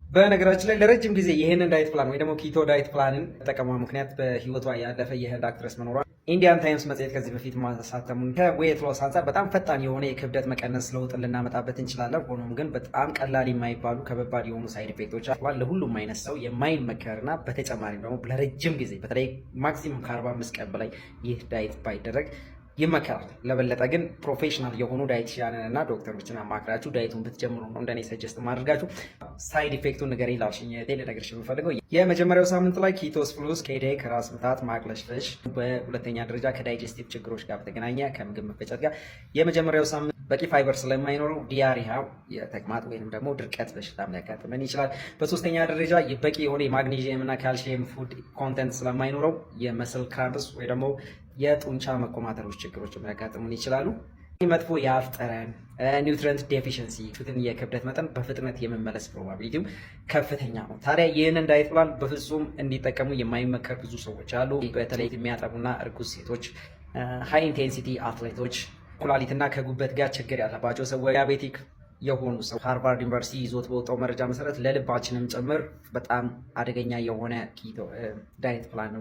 በነገራችን ላይ ለረጅም ጊዜ ይህንን ዳይት ፕላን ወይ ደግሞ ኪቶ ዳይት ፕላንን ተጠቀሟ ምክንያት በህይወቷ ያለፈ የህንድ አክትረስ መኖሯ ኢንዲያን ታይምስ መጽሔት ከዚህ በፊት ማሳተሙን ከዌት ሎስ አንጻር በጣም ፈጣን የሆነ የክብደት መቀነስ ለውጥ ልናመጣበት እንችላለን። ሆኖም ግን በጣም ቀላል የማይባሉ ከበባድ የሆኑ ሳይድ ኢፌክቶች አሏል። ለሁሉም አይነት ሰው የማይመከርና በተጨማሪም ደግሞ ለረጅም ጊዜ በተለይ ማክሲመም ከ45 ቀን በላይ ይህ ዳይት ባይደረግ ይመከራል። ለበለጠ ግን ፕሮፌሽናል የሆኑ ዳይቲሽያንን እና ዶክተሮችን አማክራችሁ ዳይቱን ብትጀምሩ ነው እንደኔ ሰጀስት ማድረጋችሁ። ሳይድ ኢፌክቱን ነገር ላልሽኝ ልነግርሽ የምፈልገው የመጀመሪያው ሳምንት ላይ ኪቶስ ፍሉስ ከሄዴክ ከራስ ምታት ማቅለሽለሽ፣ በሁለተኛ ደረጃ ከዳይጀስቲቭ ችግሮች ጋር በተገናኘ ከምግብ መፈጨት ጋር፣ የመጀመሪያው ሳምንት በቂ ፋይበር ስለማይኖረው ዲያሪያ የተቅማጥ ወይንም ደግሞ ድርቀት በሽታም ሊያጋጥመን ይችላል። በሶስተኛ ደረጃ በቂ የሆነ የማግኔዥየም እና ካልሲየም ፉድ ኮንተንት ስለማይኖረው የመስል ክራምፕስ ወይ ደግሞ የጡንቻ መቆማተሮች ችግሮች ሊያጋጥሙን ይችላሉ። መጥፎ የአፍ ጠረን፣ ኒውትሪንት ዴፊሽንሲ፣ ፊትን የክብደት መጠን በፍጥነት የመመለስ ፕሮባቢሊቲው ከፍተኛ ነው። ታዲያ ይህንን ዳይት ፕላን በፍጹም እንዲጠቀሙ የማይመከር ብዙ ሰዎች አሉ። በተለይ የሚያጠቡና እርጉዝ ሴቶች፣ ሃይ ኢንቴንሲቲ አትሌቶች፣ ኩላሊትና ከጉበት ጋር ችግር ያለባቸው ሰዎች፣ ዲያቤቲክ የሆኑ ሰው ሃርቫርድ ዩኒቨርሲቲ ይዞት በወጣው መረጃ መሰረት ለልባችንም ጭምር በጣም አደገኛ የሆነ ኪቶ ዳይት ፕላን ነው።